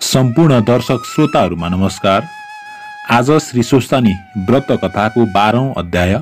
सम्पूर्ण दर्शक श्रोताहरूमा नमस्कार। आज श्री स्वस्तानी व्रत कथाको 12औं अध्याय।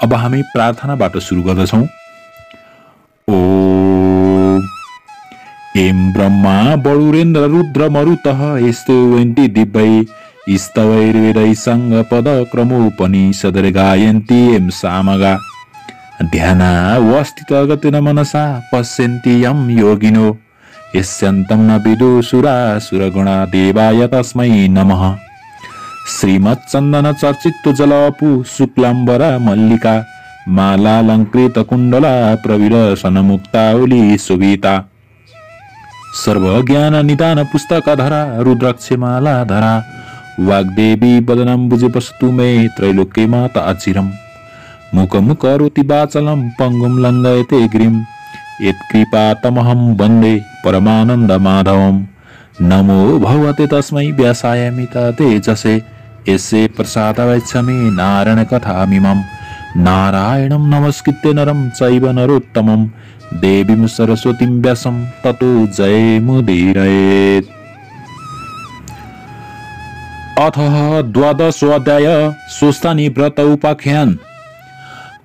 अब हामी प्रार्थनाबाट सुरु गर्दछौं। ओम एम ब्रह्मा बडुरेन्द्र रुद्र मरुतः स्तुवन्ति दिव्यै स्तवैर्वेदै सङ्गपद क्रमोपनिषदरे गायन्ति एम सामगा ध्यानावस्थितगतेन मनसा पश्यन्ति यं योगिनो यस्यन्तं न विदुषुरासुरगुणा देवाय तस्मै नमः। श्रीमच्चन्दन चर्चित जलपु शुक्लाम्बरा मल्लिका मालालङ्कृत कुण्डला प्रविलसनमुक्तावली शोभिता सर्वज्ञान निदान पुस्तकधरा रुद्राक्षमाला धरा वाग्देवी वदनम्बुजे पशतु मे त्रैलोक्ये माता अचिरम् मुखमुखरोति वाचलं पङ्गुं लङ्घयते गिरिम् यत्कृपातमहं वन्दे परमानन्द माधवम्। नमो भगवते तस्मै व्यासाय मिततेजसे यस्य प्रसादवैच्छमे नारायण कथामिमम्। नारायणं नमस्कृत्य नरं चैव नरोत्तमं देवीं सरस्वतीं व्यासं ततो जयमुदीरयेत्। अथ द्वादशोऽध्याय स्वस्तानी व्रत उपाख्यान।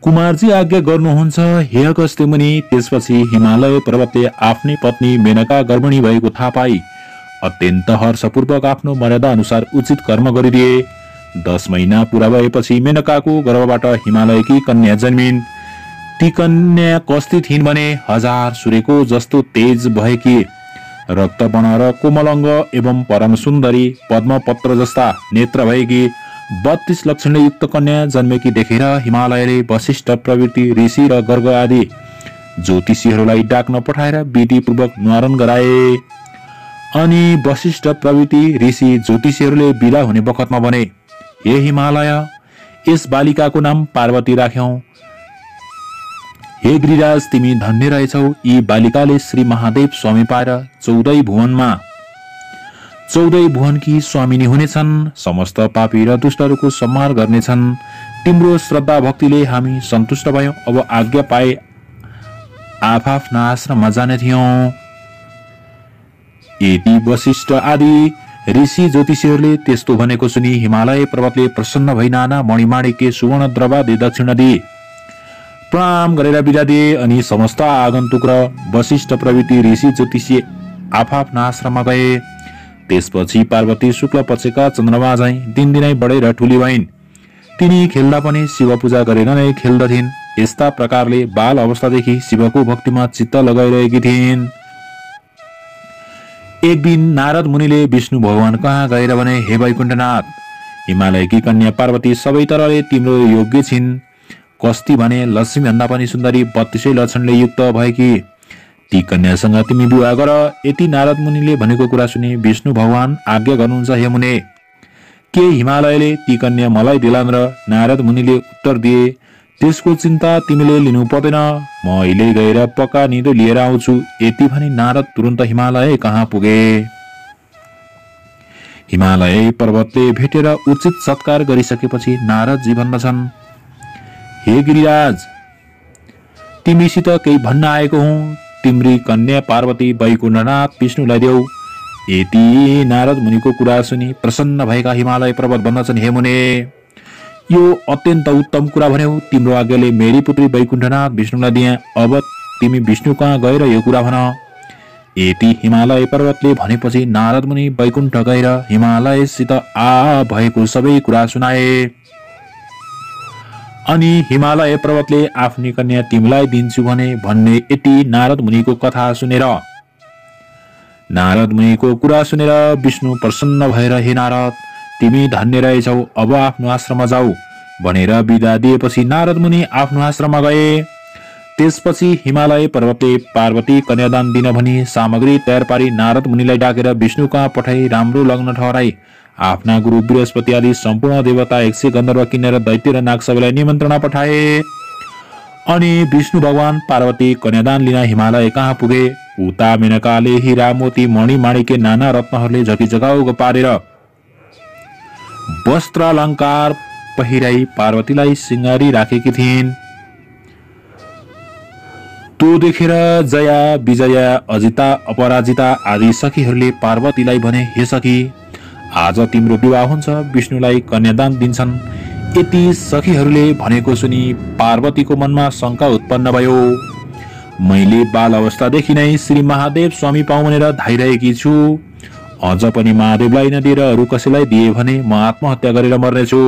कुमारजी आज्ञा गर्नुहुन्छ हे अगस्त्य मुनि। त्यसपछि हिमालय पर्वतले आफ्नी पत्नी मेनका गर्भिणी भएको थाहा पाई अत्यन्त हर्षपूर्वक आफ्नो मर्यादा अनुसार उचित कर्म गरिदिए। 10 महिना पूरा भएपछि मेनकाको गर्भबाट हिमालयकी कन्या जन्मिन्। ती कन्या कस्ती थिइन् भने 1000 सूर्यको जस्तो तेज भएकी, रक्तवर्ण र कोमलङ्ग एवं परम सुन्दरी, पद्मपत्र जस्ता नेत्र भएकी 32 लक्षणले युक्त कन्या जन्मेकी देखेर हिमालयले वशिष्ठ प्रवृत्ति ऋषि र गर्ग आदि ज्योतिषीहरूलाई डाक्न पठाएर विधिपूर्वक न्वारण गराए। अनि वशिष्ठ प्रवृत्ति ऋषि ज्योतिषीहरूले बिदा हुने बखतमा भने, हे हिमालय, यस बालिकाको नाम पार्वती राख्यौ। हे गिरिराज, तिमी धन्य रहेछौ। यी बालिकाले श्री महादेव स्वामी पाएर 14 भुवनकी स्वामिनी हुनेछन्। समस्त पापी र दुष्टहरूको संहार गर्नेछन्। तिम्रो श्रद्धा भक्तिले हामी सन्तुष्ट भयौं। अब आज्ञा पाए आफ्ना आश्रममा जाने थियौं। यति वशिष्ठ आदि ऋषि ज्योतिषीहरूले त्यस्तो भनेको सुनि हिमालय पर्वतले प्रसन्न भई नाना मणिमाणिक्य सुवर्ण द्रव्यादि दक्षिणा दिए, प्रणाम गरेर बिदा दिए। अनि समस्त आगन्तुक र वशिष्ठ प्रवृत्ति ऋषि ज्योतिषी आफ्ना आश्रममा गए। त्यसपछि पार्वती शुक्ल पक्षका चन्द्रमा झैं दिनदिनै बढेर ठुली भइन्। तिनी खेल्दा पनि शिव पूजा गरेर नै खेल्दथिन्। यस्ता प्रकारले बाल अवस्थादेखि शिवको भक्तिमा चित्त लगाइरहेकी थिइन्। एक दिन नारद मुनिले विष्णु भगवान कहाँ गएर भने, हे वैकुण्ठनाथ, हिमालयकी कन्या पार्वती सबै तरहले तिम्रो योग्य छिन्। कस्ती भने लक्ष्मी भन्दा पनि सुन्दरी, 32 लक्षणले युक्त भएकी, ती कन्यासँग तिमी विवाह गर। यति नारद मुनिले भनेको कुरा सुनि विष्णु भगवान आज्ञा गर्नुहुन्छ, हे मुने, के हिमालयले ती कन्या मलाई दिलान्? र नारद मुनिले उत्तर दिए, त्यसको चिन्ता तिमीले लिनु पर्दैन, म अहिले गएर पक्का निदो लिएर आउँछु। यति भनी नारद तुरन्त हिमालय कहाँ पुगे। हिमालय पर्वतले भेटेर उचित सत्कार गरिसकेपछि नारदजी भन्दछन्, हे गिरिराज, तिमीसित केही भन्न आएको हुँ। तिम्री कन्या पार्वती वैकुण्ठनाथ विष्णुलाई देऊ। यति नारद मुनिको कुरा सुनि प्रसन्न भएका हिमालय पर्वत भन्दछन्, हे मुने, यो अत्यन्त उत्तम कुरा भन्यौ। तिम्रो आज्ञाले मेरी पुत्री वैकुण्ठनाथ विष्णुलाई दिए। अब तिमी विष्णु कहाँ गएर यो कुरा भन। यति हिमालय पर्वतले भनेपछि नारद मुनि वैकुण्ठ गएर हिमालयसित भएको सबै कुरा सुनाए। अनि हिमालय पर्वतले आफ्नी कन्या तिमीलाई दिन्छु भन्ने यति नारद मुनिको कथा सुनेर नारद मुनिको कुरा सुनेर विष्णु प्रसन्न भएर, हे नारद, तिमी धन्य रहेछौ, अब आफ्नो आश्रममा जाऊ भनेर बिदा दिएपछि नारद मुनि आफ्नो आश्रममा गए। त्यसपछि हिमालय पर्वतले पार्वती कन्यादान दिन भनी सामग्री तयार पारी नारद मुनिलाई डाकेर विष्णु कहाँ पठाई राम्रो लग्न ठहराई आफ्ना गुरु बृहस्पति आदि सम्पूर्ण देवता 100 गन्धर्व किन्नेर दैत्य र नाग सबैलाई निमन्त्रणा पठाए। अनि विष्णु भगवान पार्वती कन्यादान लिन हिमालय कहाँ पुगे। उता मेनकाले हीरा मोती मणि माणिक्य नाना रत्नहरूले झकिझकाउ पारेर वस्त्र अलङ्कार पहिराई पार्वतीलाई सिंगारी राखेकी थिइन्। त्यो देखेर जया, विजया, अजिता, अपराजिता आदि सखीहरूले पार्वतीलाई भने, हे सखी, आज तिम्रो विवाह हुन्छ, विष्णुलाई कन्यादान दिन्छन्। यति सखीहरूले भनेको सुनि पार्वतीको मनमा शङ्का उत्पन्न भयो। मैले बाल अवस्थादेखि नै श्री महादेव स्वामी पाऊँ भनेर धाइरहेकी छु। अझ पनि महादेवलाई नदिएर अरू कसैलाई दिए भने म आत्महत्या गरेर मर्नेछु।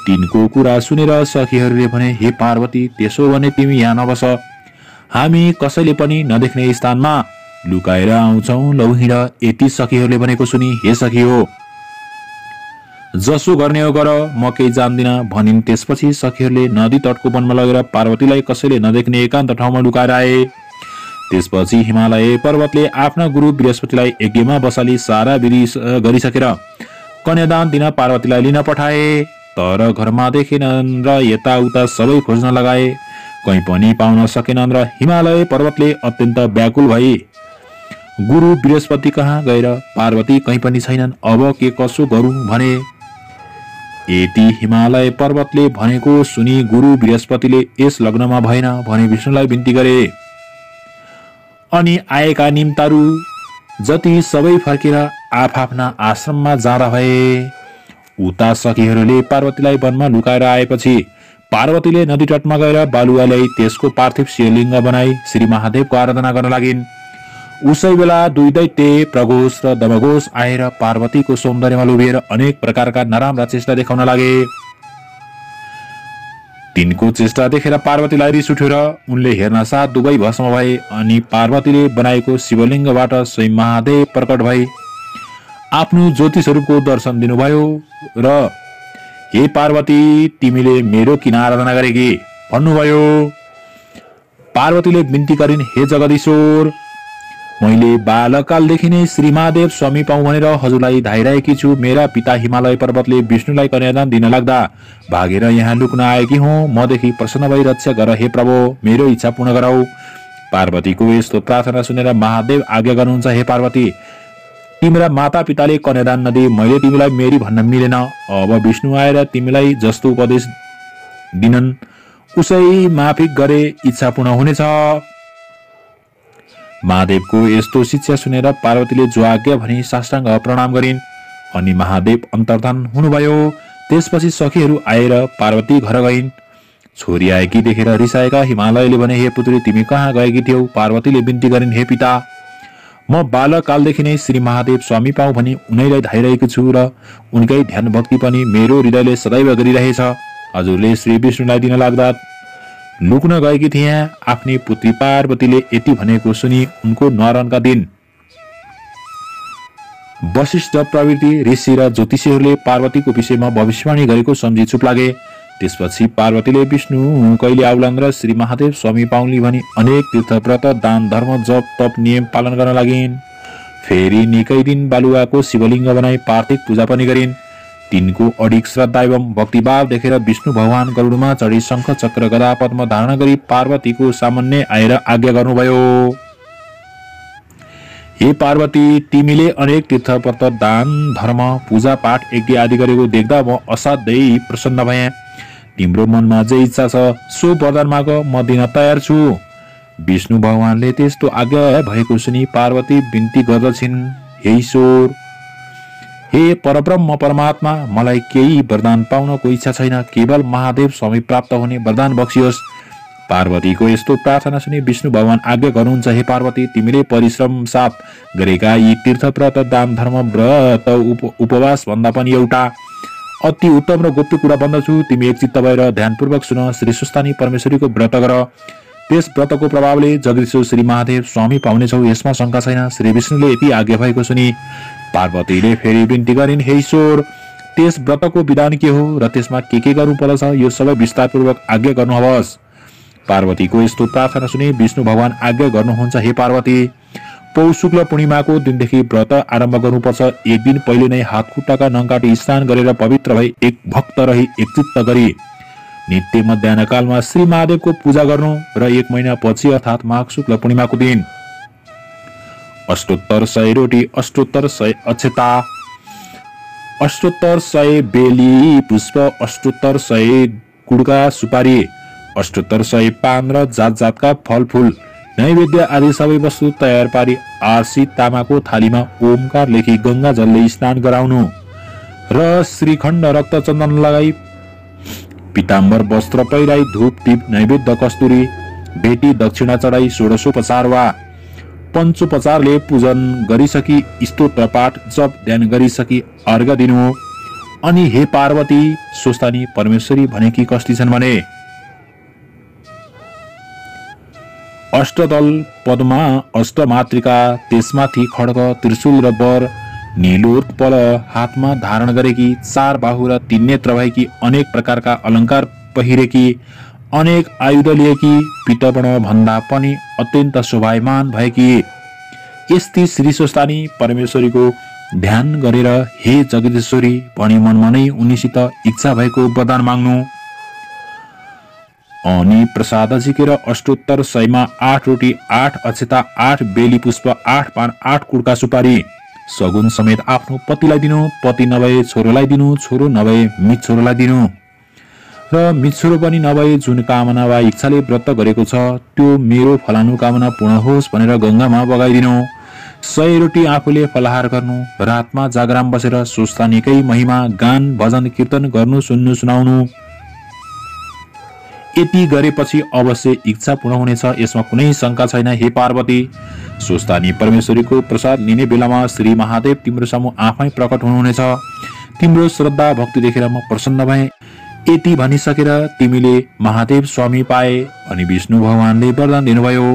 तिनको कुरा सुनेर सखीहरूले भने, हे पार्वती, त्यसो भने तिमी यहाँ नबस, हामी कसैले पनि नदेख्ने स्थानमा लुकाएर आउँछौ, लौ हिँड। यति सखीहरूले भनेको सुनि, हे सखी हो, जसो गर्ने हो गर, म केही जान्दिन भनिन्। त्यसपछि सखीहरूले नदी तटको वनमा लगेर पार्वतीलाई कसैले नदेख्ने एकान्त ठाउँमा लुकाएर आए। त्यसपछि हिमालय पर्वतले आफ्ना गुरु बृहस्पतिलाई यज्ञमा बसाली सारा विधि गरिसकेर कन्यादान दिन पार्वतीलाई लिन पठाए। तर घरमा देखेनन् र यताउता सबै खोज्न लगाए, कहीँ पनि पाउन सकेनन् र हिमालय पर्वतले अत्यन्त व्याकुल भए। गुरु बृहस्पति कहाँ गएर पार्वती कहीँ पनि छैनन्, अब के कसो गरौँ भने। यति हिमालय पर्वतले भनेको सुनि गुरु बृहस्पतिले यस लग्नमा भएन भने विष्णुलाई बिन्ती गरे। अनि आएका निम्तारू जति सबै फर्केर आफ्ना आश्रममा जाँदा भए। उता सखीहरूले पार्वतीलाई वनमा लुकाएर आएपछि पार्वतीले नदी तटमा गएर बालुवा ल्याई त्यसको पार्थिव शिवलिङ्ग बनाई श्री महादेवको आराधना गर्न लागिन्। उसै बेला दुई दैत्य प्रघोष र दमघोष आएर पार्वतीको सौन्दर्यमा लोभिएर अनेक प्रकारका नराम्रा चेष्टा देखाउन लागे। तिनको चेष्टा देखेर पार्वतीलाई रिस उठ्यो र उनले हेर्न साथ दुवै भस्म भए। अनि पार्वतीले बनाएको शिवलिङ्गबाट स्वयं महादेव प्रकट भए, आफ्नो ज्योति स्वरूपको दर्शन दिनुभयो र हे पार्वती, तिमीले मेरो किन आराधना गरेकी भन्नुभयो। पार्वतीले बिन्ती गरिन्, हे जगदीश्वर, मैले बालकालदेखि नै श्री महादेव स्वामी पाऊँ भनेर हजुरलाई धाइरहेकी छु। मेरा पिता हिमालय पर्वतले विष्णुलाई कन्यादान दिन लाग्दा भागेर यहाँ लुक्न आएकी हुँ। मदेखि प्रसन्न भई रक्षा गर हे प्रभु, मेरो इच्छा पूर्ण गराऊ। पार्वतीको यस्तो प्रार्थना सुनेर महादेव आज्ञा गर्नुहुन्छ, हे पार्वती, तिम्रा माता पिताले कन्यादान नदिए मैले तिमीलाई मेरी भन्न मिलेन। अब विष्णु आएर तिमीलाई जस्तो उपदेश दिनन् उसै माफिक गरे इच्छा पूर्ण हुनेछ। महादेवको यस्तो शिक्षा सुनेर पार्वतीले जो आज्ञा भनी साष्टाङ्ग प्रणाम गरिन्। अनि महादेव अन्तर्धान हुनुभयो। त्यसपछि सखीहरू आएर पार्वती घर गइन्। छोरी आएकी देखेर रिसाएका हिमालयले भने, हे पुत्री, तिमी कहाँ गएकी थियौ? पार्वतीले बिन्ती गरिन्, हे पिता, म बालकालदेखि नै श्री महादेव स्वामी पाऊँ भनी उनैलाई धाइरहेको छु र उनकै ध्यान भक्ति पनि मेरो हृदयले सदैव गरिरहेछ। हजुरले श्री विष्णुलाई दिन लाग्दा लुक्न गएकी थिए। आफ्नी पुत्री पार्वतीले यति भनेको सुनि उनको न्वारानका दिन वशिष्ठ प्रवृत्ति ऋषि र ज्योतिषीहरूले पार्वतीको विषयमा भविष्यवाणी गरेको सम्झी चुप लागे। त्यसपछि पार्वतीले विष्णु कहिले आउलान् र श्री महादेव स्वामी पाउली भनी अनेक तीर्थव्रत, दान, धर्म, जप, तप, नियम पालन गर्न लागिन्। फेरि निकै दिन बालुवाको शिवलिङ्ग बनाई पार्थिव पूजा पनि गरिन्। तिनको अडिक श्रद्धा एवं भक्तिभाव देखेर विष्णु भगवान गरुडमा चढी शङ्ख, चक्र, गदा, पद्म धारण गरी पार्वतीको सामान्य आएर आज्ञा गर्नुभयो, हे पार्वती, तिमीले अनेक तीर्थव्रत, दान, धर्म, पूजा पाठ, यज्ञ आदि गरेको देख्दा म असाध्यै प्रसन्न भएँ। तिम्रो मनमा जे इच्छा छ सो वरदान माग, म दिन तयार छु। विष्णु भगवानले त्यस्तो आज्ञा भएको सुनि पार्वती बिन्ती गर्दछिन्, हे ईश्वर, हे परब्रह्म परमात्मा, मलाई केही वरदान पाउनको इच्छा छैन, केवल महादेव स्वामी प्राप्त हुने वरदान बक्सियोस्। पार्वतीको यस्तो प्रार्थना सुनि विष्णु भगवान आज्ञा गर्नुहुन्छ, हे पार्वती, तिमीले परिश्रम साथ गरेका यी तीर्थव्रत, दान, धर्म, व्रत, उपवास भन्दा पनि एउटा अति उत्तम र गोप्य कुरा भन्दछु। तिमी एकचित्त भएर ध्यानपूर्वक सुन। श्री सुस्तानी परमेश्वरीको व्रत गर। त्यस व्रतको प्रभावले जगदीश्वर श्री महादेव स्वामी पाउनेछौ, यसमा शङ्का छैन। श्री विष्णुले यति आज्ञा भएको सुनि पार्वतीले फेरि बिन्ती गरिन्, हे ईश्वर, त्यस व्रतको विधान के हो र त्यसमा के गर्नु पर्दछ, यो सबै विस्तारपूर्वक आज्ञा गर्नुहोस्। पार्वतीको यस्तो प्रार्थना सुनि विष्णु भगवान आज्ञा गर्नुहुन्छ, हे पार्वती, पौष शुक्ल पूर्णिमाको दिनदेखि व्रत आरम्भ गर्नुपर्छ। एक दिन पहिले नै हात खुट्टाका नङ काटी स्नान गरेर पवित्र भई एक भक्त रही एकचित्त गरी नित्य मध्याह्न कालमा श्री महादेवको पूजा गर्नु र एक महिना पछि अर्थात् माघ शुक्ल पूर्णिमाको दिन अष्टोत्तर 100 रोटी, अष्टोत्तर 100 अक्षता, अष्टोत्तर 100 बेली पुष्प, अष्टोत्तर 100 गुडका सुपारी, अष्टोत्तर सय पान र जात जातका फलफूल नैवेद्य आदि सबै वस्तु तयार पारी आरसी तामाको थालीमा ओमकार लेखी गंगा जलले स्नान गराउनु र श्रीखण्ड रक्त चन्दन लगाई पीताम्बर वस्त्र पहिराई धूप दीप नैवेद्य कस्तुरी भेटी दक्षिणा चढाई षोडशोपचार वा पञ्चोपचारले पूजन गरिसकी स्तोत्र पाठ जप ध्यान गरिसकी अर्घ दिनु। अनि हे पार्वती स्वस्थानी परमेश्वरी भनेकी कस्ती छन् भने अष्टदल पद्मा अष्टमातृका त्यसमाथि खड्ग त्रिशूल र वर नीलोत्पल हातमा धारण गरेकी 4 बाहु र 3 नेत्र भएकी अनेक प्रकारका अलङ्कार पहिरेकी अनेक आयुध लिएकी पीतवर्ण भन्दा पनि अत्यन्त शोभायमान भएकी यस्ती श्री स्वस्थानी परमेश्वरीको ध्यान गरेर हे जगदीश्वरी भनी मनमा नै उनीसित इच्छा भएको वरदान माग्नु। अनि प्रसाद झिकेर अष्टोत्तर सयमा 8 रोटी 8 अक्षता 8 बेली पुष्प 8 पान 8 कुडका सुपारी सगुन समेत आफ्नो पतिलाई दिनु, पति नभए छोरोलाई दिनु, छोरो नभए मिच्छोरोलाई दिनु र मिच्छोरो पनि नभए जुन कामना वा इच्छाले व्रत गरेको छ त्यो मेरो फलानु कामना पूर्ण होस् भनेर गंगामा बगाइदिनु। 100 रोटी आफूले फलाहार गर्नु, रातमा जागराम बसेर स्वस्थानीकै महिमा गान भजन कीर्तन गर्नु, सुन्नु, सुनाउनु। यति गरेपछि अवश्य इच्छा पूर्ण हुनेछ, यसमा कुनै शंका छैन। हे पार्वती स्वस्थानी परमेश्वरीको प्रसाद लिने बेलामा श्री महादेव तिम्रो सामु आफै प्रकट हुनुहुनेछ। तिम्रो श्रद्धा भक्ति देखेर म प्रसन्न भए। यति भनिसकेर तिमीले महादेव स्वामी पाए अनि विष्णु भगवानले वरदान दिनुभयो।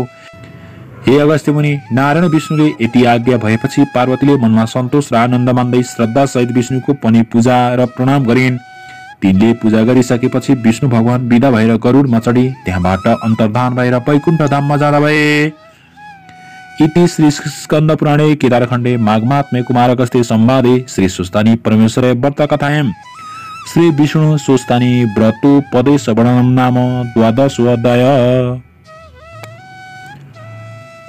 हे अगस्त्य मुनि, नारायण विष्णुले यति आज्ञा भएपछि पार्वतीले मनमा सन्तोष र आनन्द मान्दै श्रद्धा सहित विष्णुको पनि पूजा र प्रणाम गरिन्। तिनले पूजा गरिसकेपछि विष्णु भगवान विदा भएर गरुडमा चढी त्यहाँबाट अन्तर्धान भएर वैकुण्ठ धाममा जाँदा भए। इति श्री स्कन्द पुराणे केदारखण्डे माघमात्म्ये कुमार अगस्त्य संवादे श्री स्वस्थानी परमेश्वरे व्रत कथायां श्री विष्णु स्वस्थानी व्रतो पदे श्रवणं नाम द्वादशोऽध्याय।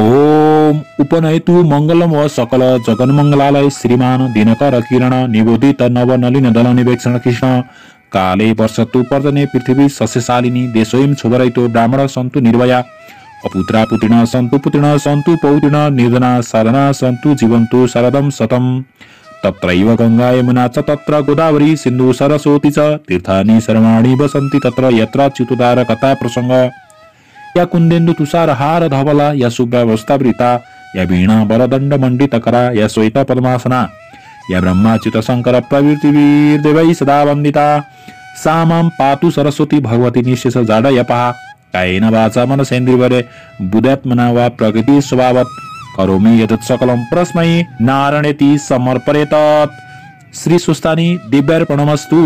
ओम उपनयतु मंगलम व सकल जगन्मंगलालय श्रीमान दिनकर किरण निबोधित नव नलिन दल निवेक्षण कृष्ण काले वर्षतु पर्जने पृथ्वी सस्यशालिनी देशोयम क्षोभरहितो ब्राह्मण सन्तु निर्भया अपुत्रा पुत्रिण सन्तु पुत्रिण सन्तु पौत्रिण निर्धना साधना सन्तु जीवन्तु शरदं शतम् तत्रैव गंगा यमुना च तत्र गोदावरी सिन्धु सरस्वती च तीर्थानि सर्वाणि वसन्ति तत्र यत्र चितुदार कथा प्रसंग या कुन्देन्दु तुषार हार धवला या शुभ्रावस्थावृता या वीणा बलदण्ड मण्डितकरा या श्वेता पद्मासना या ब्रह्माच्युत शंकर प्रवृत्तिर्देवै सदा वन्दिता सा मां पातु सरस्वती भगवती निःशेष जाडयपः कायेन वाचा मनसेन्द्रियर्ये बुद्ध्यात्मना वा प्रकृति स्वभावत् करोमि यत् सकलं परस्मै नारायणेति समर्पयेत्। श्री स्वस्थानी दिव्यार्पणमस्तु।